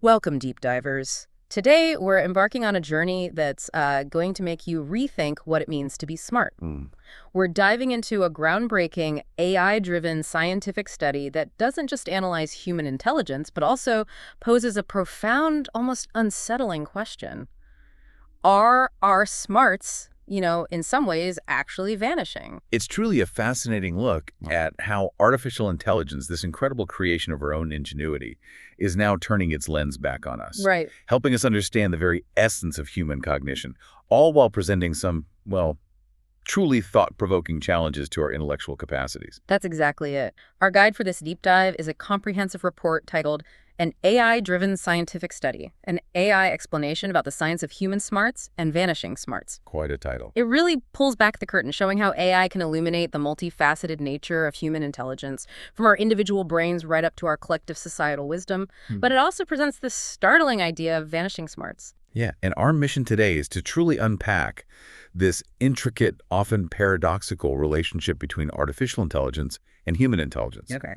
Welcome, deep divers. Today, we're embarking on a journey that's going to make you rethink what it means to be smart. Mm. We're diving into a groundbreaking AI-driven scientific study that doesn't just analyze human intelligence, but also poses a profound, almost unsettling question. Are our smarts, in some ways, actually vanishing? It's truly a fascinating look at how artificial intelligence, this incredible creation of our own ingenuity, is now turning its lens back on us, Right. helping us understand the very essence of human cognition, all while presenting some, well, truly thought-provoking challenges to our intellectual capacities. That's exactly it. Our guide for this deep dive is a comprehensive report titled An AI-Driven Scientific Study, an AI explanation about the science of human smarts and vanishing smarts. Quite a title. It really pulls back the curtain, showing how AI can illuminate the multifaceted nature of human intelligence, from our individual brains right up to our collective societal wisdom. But it also presents this startling idea of vanishing smarts. Yeah, and our mission today is to truly unpack this intricate, often paradoxical relationship between artificial intelligence and human intelligence. Okay.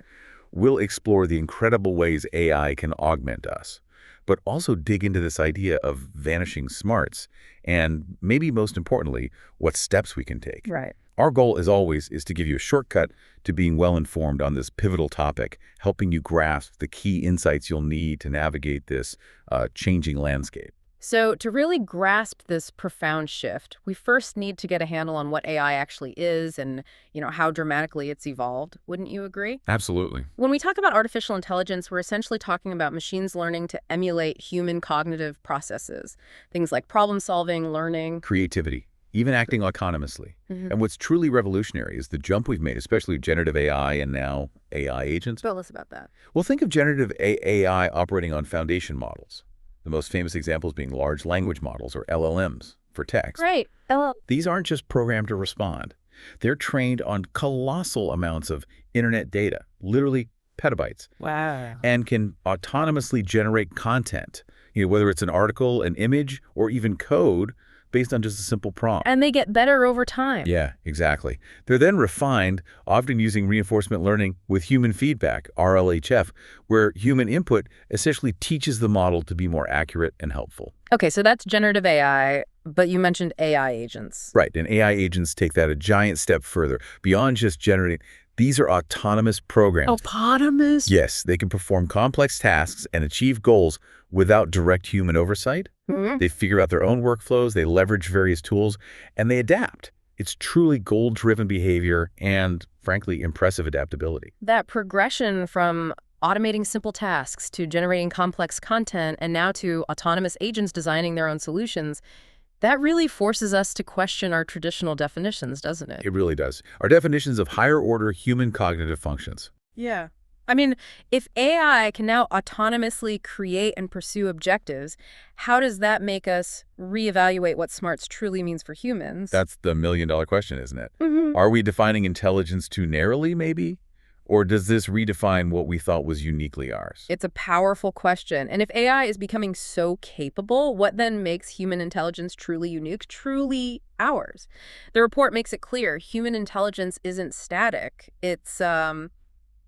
We'll explore the incredible ways AI can augment us, but also dig into this idea of vanishing smarts and, maybe most importantly, what steps we can take. Right. Our goal, as always, is to give you a shortcut to being well-informed on this pivotal topic, helping you grasp the key insights you'll need to navigate this changing landscape. So to really grasp this profound shift, we first need to get a handle on what AI actually is and, how dramatically it's evolved. Wouldn't you agree? Absolutely. When we talk about artificial intelligence, we're essentially talking about machines learning to emulate human cognitive processes. Things like problem solving, learning. Creativity, even acting autonomously. Mhm. And what's truly revolutionary is the jump we've made, especially generative AI and now AI agents. Tell us about that. Well, think of generative AI operating on foundation models. The most famous examples being large language models, or LLMs, for text. Right. These aren't just programmed to respond. They're trained on colossal amounts of internet data, literally petabytes, Wow. and can autonomously generate content, whether it's an article, an image, or even code based on just a simple prompt. And they get better over time. Yeah, exactly. They're then refined, often using reinforcement learning with human feedback, RLHF, where human input essentially teaches the model to be more accurate and helpful. Okay, so that's generative AI, but you mentioned AI agents. Right, and AI agents take that a giant step further. Beyond just generating, these are autonomous programs. Autonomous? Yes, they can perform complex tasks and achieve goals without direct human oversight. Mhm. They figure out their own workflows, they leverage various tools, and they adapt. It's truly goal-driven behavior and, frankly, impressive adaptability. That progression from automating simple tasks to generating complex content and now to autonomous agents designing their own solutions, that really forces us to question our traditional definitions, doesn't it? It really does. Our definitions of higher-order human cognitive functions. Yeah. I mean, if AI can now autonomously create and pursue objectives, how does that make us reevaluate what smarts truly means for humans? That's the million-dollar question, isn't it? Mhm. Are we defining intelligence too narrowly, maybe? Or does this redefine what we thought was uniquely ours? It's a powerful question. And if AI is becoming so capable, what then makes human intelligence truly unique, truly ours? The report makes it clear human intelligence isn't static. It's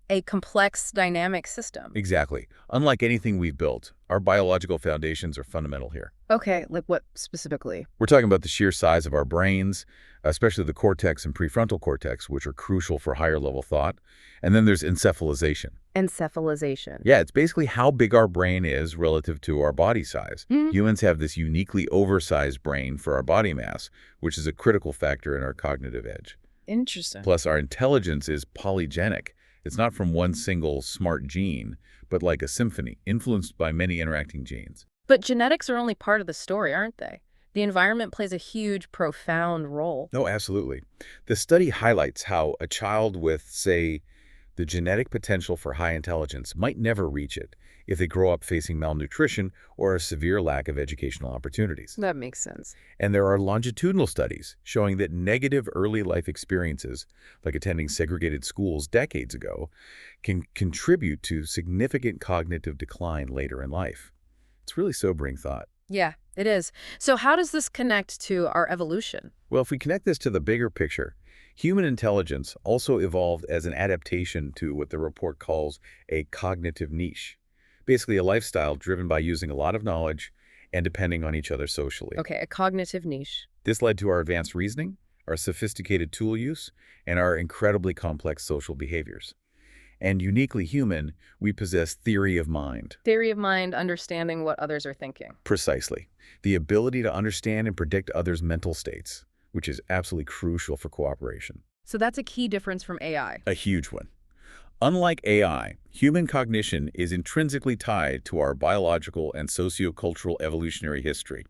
a complex, dynamic system. Exactly. Unlike anything we've built, our biological foundations are fundamental here. Okay, like what specifically? We're talking about the sheer size of our brains, especially the cortex and prefrontal cortex, which are crucial for higher-level thought. And then there's encephalization. Encephalization. Yeah, it's basically how big our brain is relative to our body size. Mhm. Humans have this uniquely oversized brain for our body mass, which is a critical factor in our cognitive edge. Interesting. Plus, our intelligence is polygenic. It's not from one single smart gene, but like a symphony, influenced by many interacting genes. But genetics are only part of the story, aren't they? The environment plays a huge, profound role. No, absolutely. The study highlights how a child with, say, the genetic potential for high intelligence might never reach it if they grow up facing malnutrition or a severe lack of educational opportunities. That makes sense. And there are longitudinal studies showing that negative early life experiences, like attending segregated schools decades ago, can contribute to significant cognitive decline later in life. It's really sobering thought. Yeah, it is. So how does this connect to our evolution? Well, if we connect this to the bigger picture, human intelligence also evolved as an adaptation to what the report calls a cognitive niche. Basically, a lifestyle driven by using a lot of knowledge and depending on each other socially. Okay, a cognitive niche. This led to our advanced reasoning, our sophisticated tool use, and our incredibly complex social behaviors. And uniquely human, we possess theory of mind. Theory of mind, understanding what others are thinking. Precisely. The ability to understand and predict others' mental states, which is absolutely crucial for cooperation. So that's a key difference from AI. A huge one. Unlike AI, human cognition is intrinsically tied to our biological and sociocultural evolutionary history.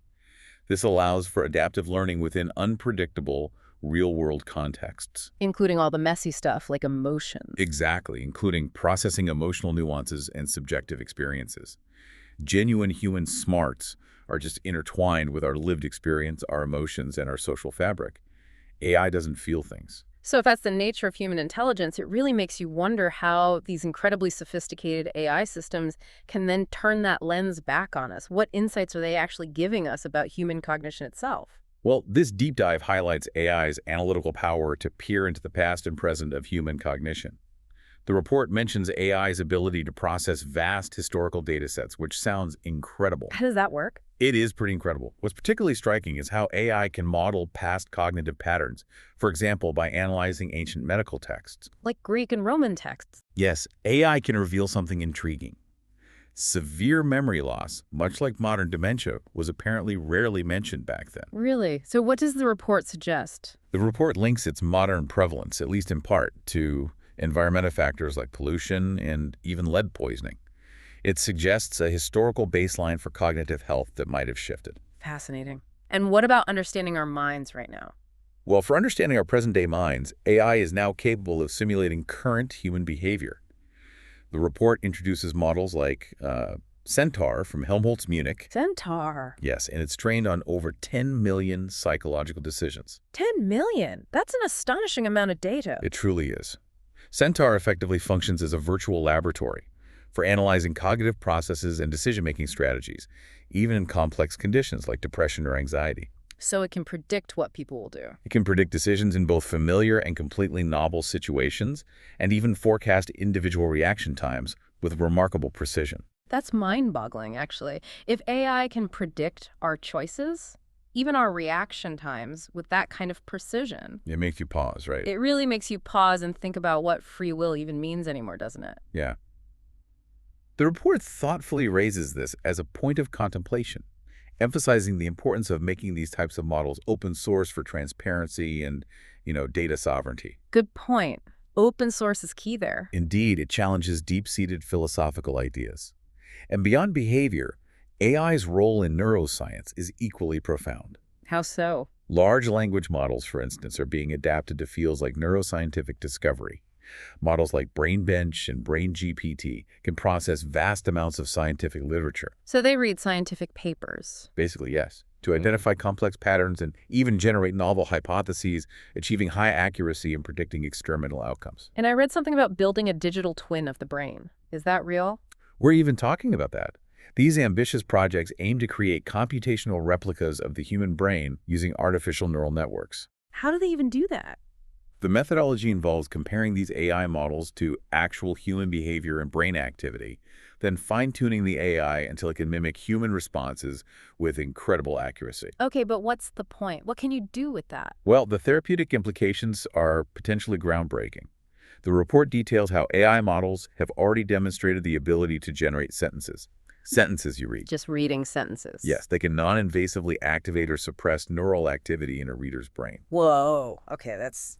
This allows for adaptive learning within unpredictable, real-world contexts. Including all the messy stuff like emotions. Exactly, including processing emotional nuances and subjective experiences. Genuine human smarts are just intertwined with our lived experience, our emotions, and our social fabric. AI doesn't feel things. So if that's the nature of human intelligence, it really makes you wonder how these incredibly sophisticated AI systems can then turn that lens back on us. What insights are they actually giving us about human cognition itself? Well, this deep dive highlights AI's analytical power to peer into the past and present of human cognition. The report mentions AI's ability to process vast historical data sets, which sounds incredible. How does that work? It is pretty incredible. What's particularly striking is how AI can model past cognitive patterns, for example, by analyzing ancient medical texts. Like Greek and Roman texts. Yes, AI can reveal something intriguing. Severe memory loss, much like modern dementia, was apparently rarely mentioned back then. Really? So what does the report suggest? The report links its modern prevalence, at least in part, to environmental factors like pollution and even lead poisoning. It suggests a historical baseline for cognitive health that might have shifted. Fascinating. And what about understanding our minds right now? Well, for understanding our present-day minds, AI is now capable of simulating current human behavior. The report introduces models like Centaur from Helmholtz, Munich. Centaur. Yes, and it's trained on over 10 million psychological decisions. 10 million? That's an astonishing amount of data. It truly is. Centaur effectively functions as a virtual laboratory for analyzing cognitive processes and decision-making strategies, even in complex conditions like depression or anxiety. So it can predict what people will do. It can predict decisions in both familiar and completely novel situations, and even forecast individual reaction times with remarkable precision. That's mind-boggling, actually. If AI can predict our choices, even our reaction times, with that kind of precision, It makes you pause, right? it really makes you pause and think about what free will even means anymore, doesn't it? Yeah. The report thoughtfully raises this as a point of contemplation, emphasizing the importance of making these types of models open source for transparency and, data sovereignty. Good point. Open source is key there. Indeed, it challenges deep-seated philosophical ideas. And beyond behavior, AI's role in neuroscience is equally profound. How so? Large language models, for instance, are being adapted to fields like neuroscientific discovery. Models like BrainBench and BrainGPT can process vast amounts of scientific literature. So they read scientific papers. Basically, yes, to identify complex patterns and even generate novel hypotheses, achieving high accuracy in predicting experimental outcomes. And I read something about building a digital twin of the brain. Is that real? We're even talking about that. These ambitious projects aim to create computational replicas of the human brain using artificial neural networks. How do they even do that? The methodology involves comparing these AI models to actual human behavior and brain activity, then fine-tuning the AI until it can mimic human responses with incredible accuracy. Okay, but what's the point? What can you do with that? Well, the therapeutic implications are potentially groundbreaking. The report details how AI models have already demonstrated the ability to generate sentences. Sentences you read. Just reading sentences. Yes, they can non-invasively activate or suppress neural activity in a reader's brain. Whoa. Okay, that's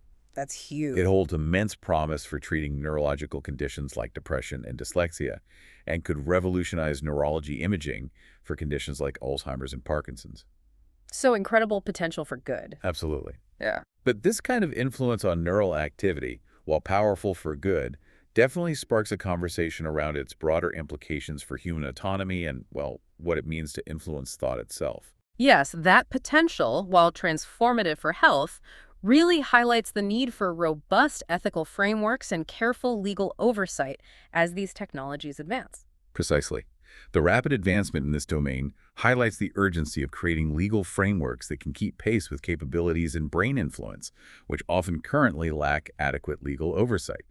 huge. It holds immense promise for treating neurological conditions like depression and dyslexia, and could revolutionize neurology imaging for conditions like Alzheimer's and Parkinson's. So incredible potential for good. Absolutely. Yeah. But this kind of influence on neural activity, while powerful for good, definitely sparks a conversation around its broader implications for human autonomy and, well, what it means to influence thought itself. Yes, that potential, while transformative for health, really highlights the need for robust ethical frameworks and careful legal oversight as these technologies advance. Precisely. The rapid advancement in this domain highlights the urgency of creating legal frameworks that can keep pace with capabilities in brain influence, which often currently lack adequate legal oversight.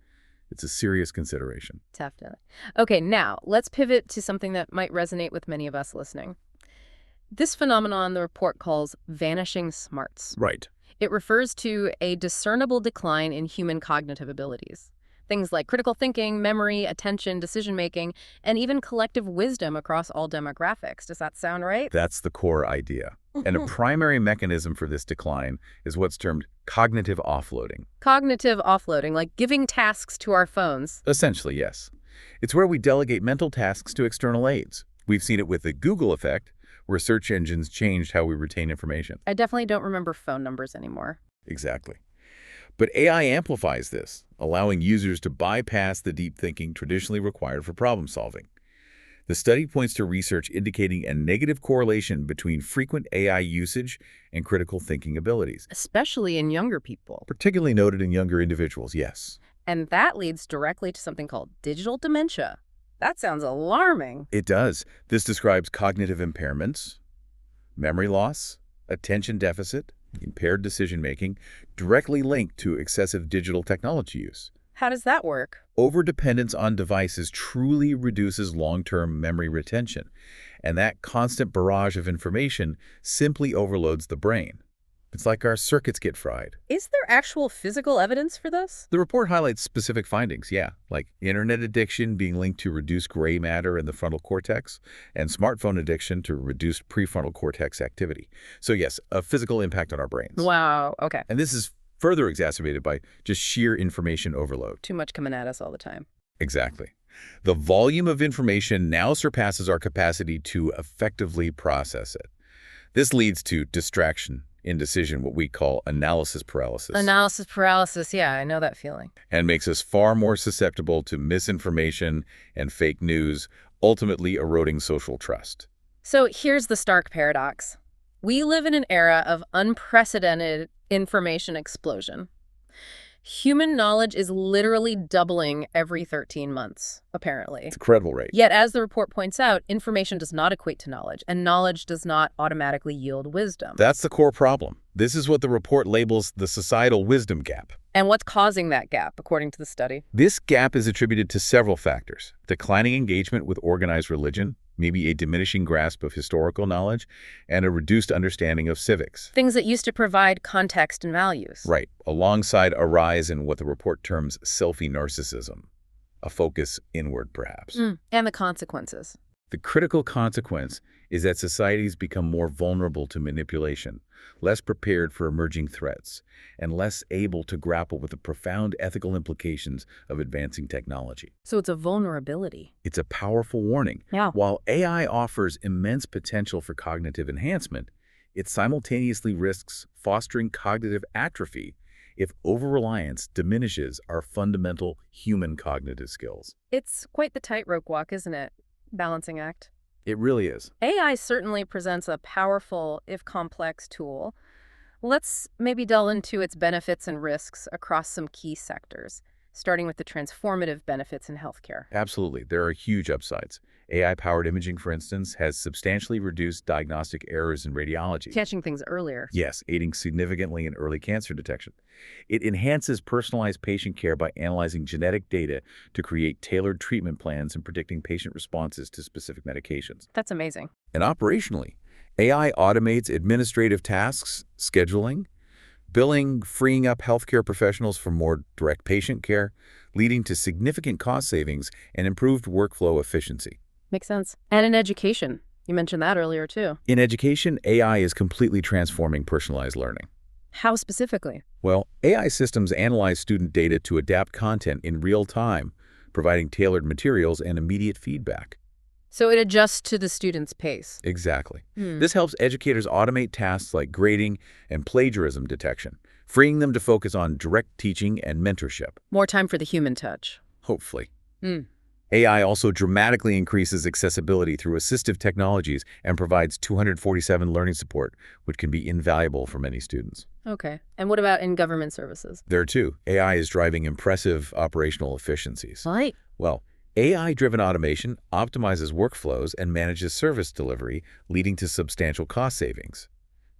It's a serious consideration. Definitely. Okay, now let's pivot to something that might resonate with many of us listening. This phenomenon the report calls vanishing smarts. Right. It refers to a discernible decline in human cognitive abilities. Things like critical thinking, memory, attention, decision-making, and even collective wisdom across all demographics. Does that sound right? That's the core idea. And a primary mechanism for this decline is what's termed cognitive offloading. Cognitive offloading, like giving tasks to our phones. Essentially, yes. It's where we delegate mental tasks to external aids. We've seen it with the Google effect, where search engines changed how we retain information. I definitely don't remember phone numbers anymore. Exactly. But AI amplifies this, allowing users to bypass the deep thinking traditionally required for problem solving. The study points to research indicating a negative correlation between frequent AI usage and critical thinking abilities. Especially in younger people. Particularly noted in younger individuals, yes. And that leads directly to something called digital dementia. That sounds alarming. It does. This describes cognitive impairments, memory loss, attention deficit, impaired decision-making, directly linked to excessive digital technology use. How does that work? Overdependence on devices truly reduces long-term memory retention, and that constant barrage of information simply overloads the brain. It's like our circuits get fried. Is there actual physical evidence for this? The report highlights specific findings, yeah, like internet addiction being linked to reduced gray matter in the frontal cortex, and smartphone addiction to reduced prefrontal cortex activity. So yes, a physical impact on our brains. Wow, okay. And this is further exacerbated by just sheer information overload. Too much coming at us all the time. Exactly. The volume of information now surpasses our capacity to effectively process it. This leads to distraction, indecision, what we call analysis paralysis. Analysis paralysis, yeah, I know that feeling. And makes us far more susceptible to misinformation and fake news, ultimately eroding social trust. So here's the stark paradox. We live in an era of unprecedented information explosion. Human knowledge is literally doubling every 13 months, apparently. It's a credible rate. Yet, as the report points out, information does not equate to knowledge, and knowledge does not automatically yield wisdom. That's the core problem. This is what the report labels the societal wisdom gap. And what's causing that gap, according to the study? This gap is attributed to several factors: declining engagement with organized religion, maybe a diminishing grasp of historical knowledge, and a reduced understanding of civics. Things that used to provide context and values. Right, alongside a rise in what the report terms selfie narcissism, a focus inward perhaps. And the consequences. The critical consequence is that societies become more vulnerable to manipulation, less prepared for emerging threats, and less able to grapple with the profound ethical implications of advancing technology. So it's a vulnerability. It's a powerful warning. Yeah. While AI offers immense potential for cognitive enhancement, it simultaneously risks fostering cognitive atrophy if over-reliance diminishes our fundamental human cognitive skills. It's quite the tightrope walk, isn't it? Balancing act. It really is. AI certainly presents a powerful, if complex, tool. Let's maybe delve into its benefits and risks across some key sectors, starting with the transformative benefits in healthcare. Absolutely. There are huge upsides. AI-powered imaging, for instance, has substantially reduced diagnostic errors in radiology. Catching things earlier. Yes, aiding significantly in early cancer detection. It enhances personalized patient care by analyzing genetic data to create tailored treatment plans and predicting patient responses to specific medications. That's amazing. And operationally, AI automates administrative tasks, scheduling, billing, freeing up healthcare professionals for more direct patient care, leading to significant cost savings and improved workflow efficiency. Makes sense. And in education. You mentioned that earlier, too. In education, AI is completely transforming personalized learning. How specifically? Well, AI systems analyze student data to adapt content in real time, providing tailored materials and immediate feedback. So it adjusts to the student's pace. Exactly. This helps educators automate tasks like grading and plagiarism detection, freeing them to focus on direct teaching and mentorship. More time for the human touch. Hopefully. AI also dramatically increases accessibility through assistive technologies and provides 247 learning support, which can be invaluable for many students. Okay. And what about in government services? There, too, AI is driving impressive operational efficiencies. Right. Well, AI-driven automation optimizes workflows and manages service delivery, leading to substantial cost savings.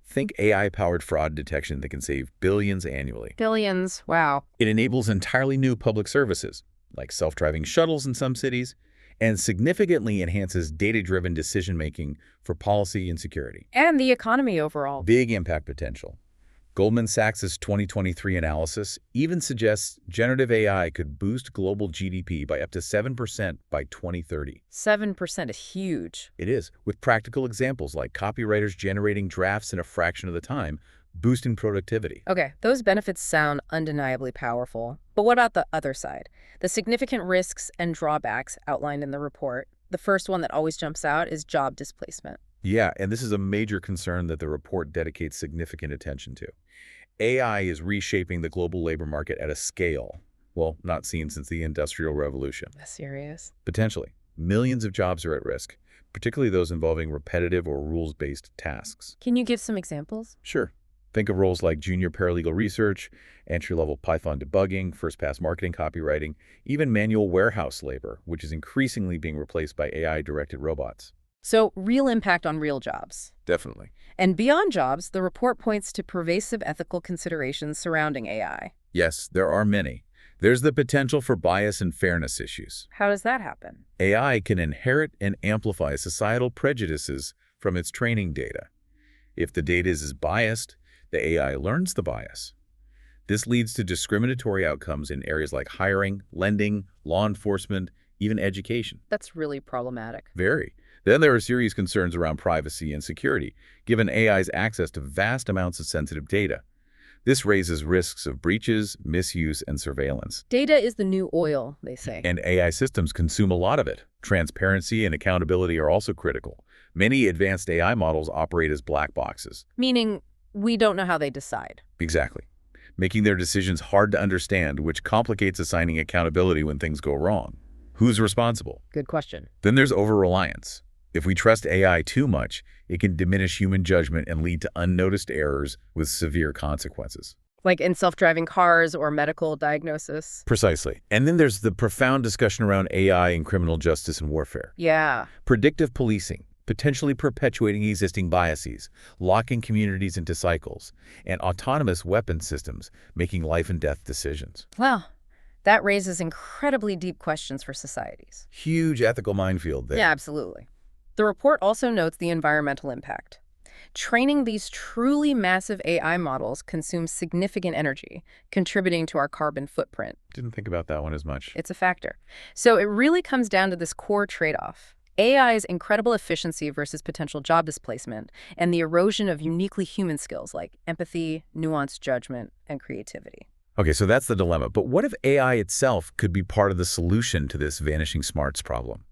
Think AI-powered fraud detection that can save billions annually. Billions. Wow. It enables entirely new public services, like self-driving shuttles in some cities, and significantly enhances data-driven decision-making for policy and security. And the economy overall. Big impact potential. Goldman Sachs' 2023 analysis even suggests generative AI could boost global GDP by up to 7% by 2030. 7% is huge. It is, with practical examples like copywriters generating drafts in a fraction of the time, boosting productivity. Okay, those benefits sound undeniably powerful. But what about the other side? The significant risks and drawbacks outlined in the report. The first one that always jumps out is job displacement. Yeah, and this is a major concern that the report dedicates significant attention to. AI is reshaping the global labor market at a scale, well, not seen since the Industrial Revolution. That's serious. Potentially, millions of jobs are at risk, particularly those involving repetitive or rules-based tasks. Can you give some examples? Sure. Think of roles like junior paralegal research, entry-level Python debugging, first-pass marketing copywriting, even manual warehouse labor, which is increasingly being replaced by AI-directed robots. So, real impact on real jobs. Definitely. And beyond jobs, the report points to pervasive ethical considerations surrounding AI. Yes, there are many. There's the potential for bias and fairness issues. How does that happen? AI can inherit and amplify societal prejudices from its training data. If the data is biased, the AI learns the bias. This leads to discriminatory outcomes in areas like hiring, lending, law enforcement, even education. That's really problematic. Very. Then there are serious concerns around privacy and security, given AI's access to vast amounts of sensitive data. This raises risks of breaches, misuse, and surveillance. Data is the new oil, they say. And AI systems consume a lot of it. Transparency and accountability are also critical. Many advanced AI models operate as black boxes. Meaning, we don't know how they decide. Exactly. Making their decisions hard to understand, which complicates assigning accountability when things go wrong. Who's responsible? Good question. Then there's over-reliance. If we trust AI too much, it can diminish human judgment and lead to unnoticed errors with severe consequences. Like in self-driving cars or medical diagnosis. Precisely. And then there's the profound discussion around AI in criminal justice and warfare. Yeah. Predictive policing, potentially perpetuating existing biases, locking communities into cycles, and autonomous weapon systems making life and death decisions. Well, that raises incredibly deep questions for societies. Huge ethical minefield there. Yeah, absolutely. The report also notes the environmental impact. Training these truly massive AI models consumes significant energy, contributing to our carbon footprint. Didn't think about that one as much. It's a factor. So it really comes down to this core trade-off. AI's incredible efficiency versus potential job displacement, and the erosion of uniquely human skills like empathy, nuanced judgment, and creativity. Okay, so that's the dilemma. But what if AI itself could be part of the solution to this vanishing smarts problem?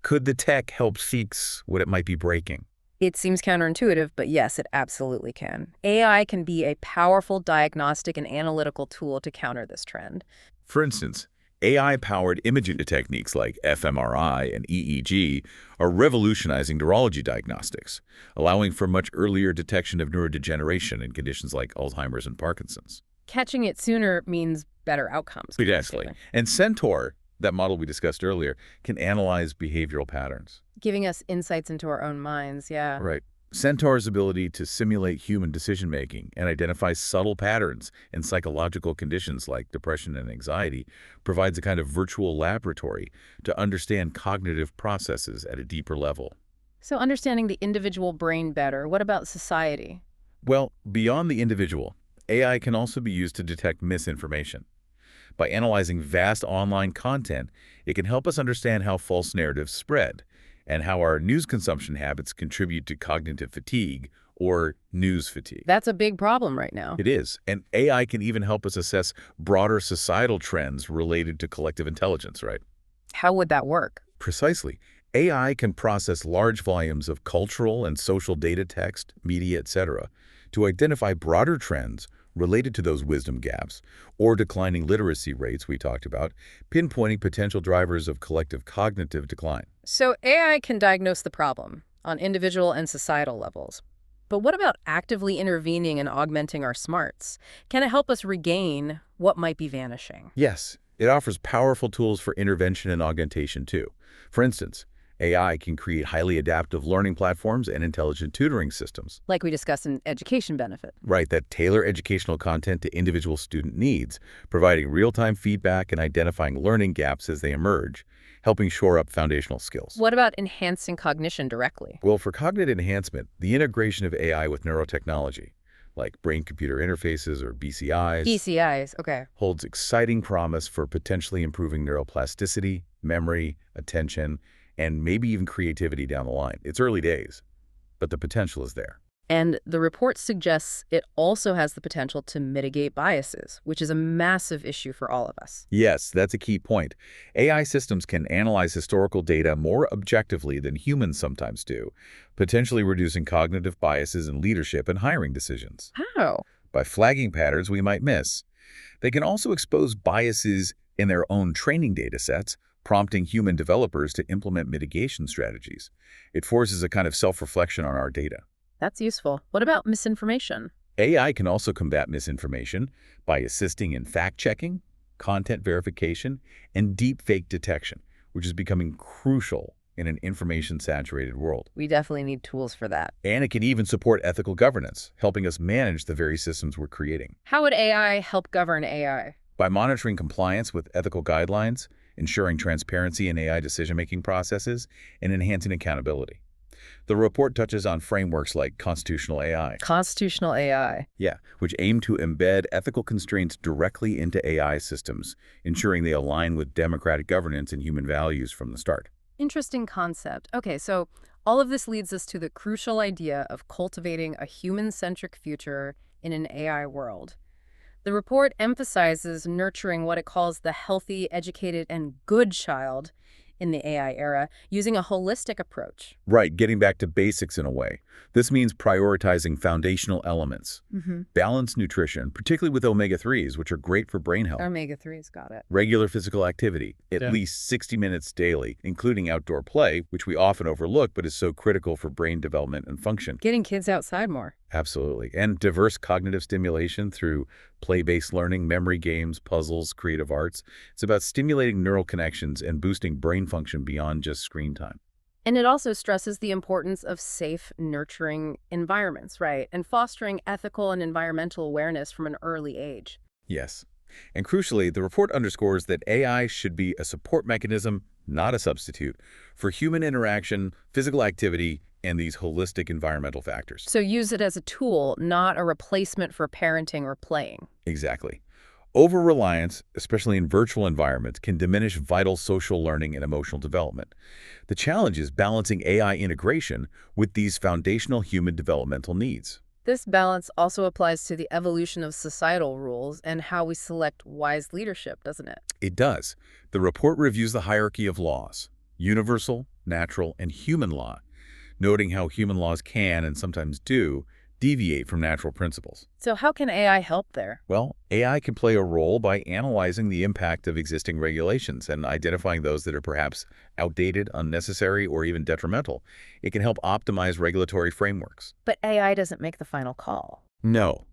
Could the tech help fix what it might be breaking? It seems counterintuitive, but yes, it absolutely can. AI can be a powerful diagnostic and analytical tool to counter this trend. For instance, AI-powered imaging techniques like fMRI and EEG are revolutionizing neurology diagnostics, allowing for much earlier detection of neurodegeneration in conditions like Alzheimer's and Parkinson's. Catching it sooner means better outcomes. Exactly. And Centaur, that model we discussed earlier, can analyze behavioral patterns. Giving us insights into our own minds, yeah. Right. Centaur's ability to simulate human decision-making and identify subtle patterns in psychological conditions like depression and anxiety provides a kind of virtual laboratory to understand cognitive processes at a deeper level. So understanding the individual brain better, what about society? Well, beyond the individual, AI can also be used to detect misinformation. By analyzing vast online content, it can help us understand how false narratives spread and how our news consumption habits contribute to cognitive fatigue or news fatigue. That's a big problem right now. It is. And AI can even help us assess broader societal trends related to collective intelligence, right? How would that work? Precisely. AI can process large volumes of cultural and social data, text, media, etc., to identify broader trends related to those wisdom gaps or declining literacy rates we talked about, pinpointing potential drivers of collective cognitive decline. So AI can diagnose the problem on individual and societal levels. But what about actively intervening and augmenting our smarts? Can it help us regain what might be vanishing? Yes, it offers powerful tools for intervention and augmentation too. For instance, AI can create highly adaptive learning platforms and intelligent tutoring systems. Like we discussed in education benefit. Right, that tailor educational content to individual student needs, providing real-time feedback and identifying learning gaps as they emerge, helping shore up foundational skills. What about enhancing cognition directly? Well, for cognitive enhancement, the integration of AI with neurotechnology, like brain-computer interfaces or BCIs, BCIs, okay. holds exciting promise for potentially improving neuroplasticity, memory, attention, and maybe even creativity down the line. It's early days, but the potential is there. And the report suggests it also has the potential to mitigate biases, which is a massive issue for all of us. Yes, that's a key point. AI systems can analyze historical data more objectively than humans sometimes do, potentially reducing cognitive biases in leadership and hiring decisions. How? By flagging patterns we might miss. They can also expose biases in their own training data sets, prompting human developers to implement mitigation strategies. It forces a kind of self-reflection on our data. That's useful. What about misinformation? AI can also combat misinformation by assisting in fact-checking, content verification, and deepfake detection, which is becoming crucial in an information-saturated world. We definitely need tools for that. And it can even support ethical governance, helping us manage the very systems we're creating. How would AI help govern AI? By monitoring compliance with ethical guidelines, ensuring transparency in AI decision-making processes, and enhancing accountability. The report touches on frameworks like constitutional AI. Constitutional AI. Yeah, which aim to embed ethical constraints directly into AI systems, ensuring they align with democratic governance and human values from the start. Interesting concept. Okay, so all of this leads us to the crucial idea of cultivating a human-centric future in an AI world. The report emphasizes nurturing what it calls the healthy, educated, and good child in the AI era, using a holistic approach. Right, getting back to basics in a way. This means prioritizing foundational elements. Balanced nutrition, particularly with omega-3s, which are great for brain health. Omega-3s, got it. Regular physical activity, at least 60 minutes daily, including outdoor play, which we often overlook but is so critical for brain development and function. Getting kids outside more. Absolutely. And diverse cognitive stimulation through play-based learning, memory games, puzzles, creative arts. It's about stimulating neural connections and boosting brain function beyond just screen time. And it also stresses the importance of safe, nurturing environments, right? And fostering ethical and environmental awareness from an early age. Yes. And crucially, the report underscores that AI should be a support mechanism, not a substitute, for human interaction, physical activity, and these holistic environmental factors. So use it as a tool, not a replacement for parenting or playing. Exactly. Over-reliance, especially in virtual environments, can diminish vital social learning and emotional development. The challenge is balancing AI integration with these foundational human developmental needs. This balance also applies to the evolution of societal rules and how we select wise leadership, doesn't it? It does. The report reviews the hierarchy of laws, universal, natural, and human law, noting how human laws can, and sometimes do, deviate from natural principles. So how can AI help there? Well, AI can play a role by analyzing the impact of existing regulations and identifying those that are perhaps outdated, unnecessary, or even detrimental. It can help optimize regulatory frameworks. But AI doesn't make the final call. No.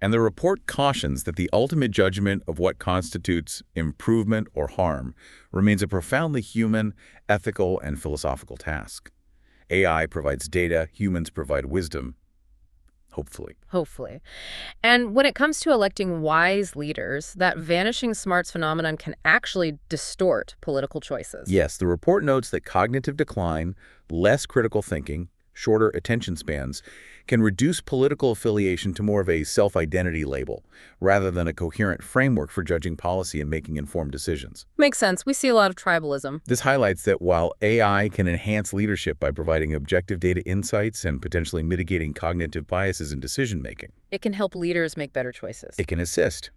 And the report cautions that the ultimate judgment of what constitutes improvement or harm remains a profoundly human, ethical, and philosophical task. AI provides data, humans provide wisdom. Hopefully. Hopefully. And when it comes to electing wise leaders, that vanishing smarts phenomenon can actually distort political choices. Yes, the report notes that cognitive decline, less critical thinking, shorter attention spans, can reduce political affiliation to more of a self-identity label, rather than a coherent framework for judging policy and making informed decisions. Makes sense. We see a lot of tribalism. This highlights that while AI can enhance leadership by providing objective data insights and potentially mitigating cognitive biases in decision-making, It can help leaders make better choices. it can assist.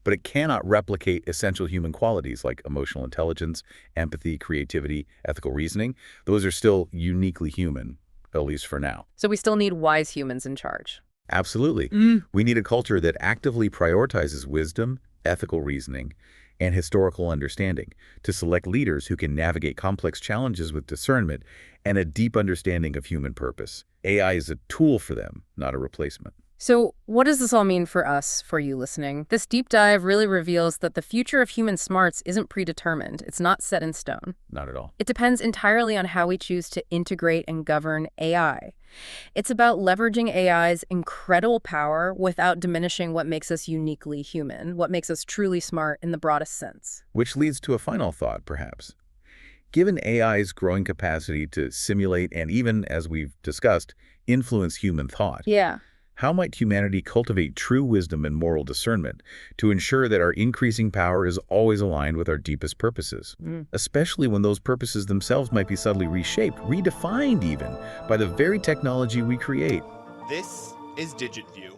But it cannot replicate essential human qualities like emotional intelligence, empathy, creativity, ethical reasoning. Those are still uniquely human, at least for now. So we still need wise humans in charge. Absolutely. We need a culture that actively prioritizes wisdom, ethical reasoning, and historical understanding to select leaders who can navigate complex challenges with discernment and a deep understanding of human purpose. AI is a tool for them, not a replacement. So what does this all mean for us, for you listening? This deep dive really reveals that the future of human smarts isn't predetermined. It's not set in stone. Not at all. It depends entirely on how we choose to integrate and govern AI. It's about leveraging AI's incredible power without diminishing what makes us uniquely human, what makes us truly smart in the broadest sense. Which leads to a final thought, perhaps. Given AI's growing capacity to simulate and even, as we've discussed, influence human thought, Yeah. how might humanity cultivate true wisdom and moral discernment to ensure that our increasing power is always aligned with our deepest purposes, especially when those purposes themselves might be subtly reshaped, redefined even, by the very technology we create? This is DigitView.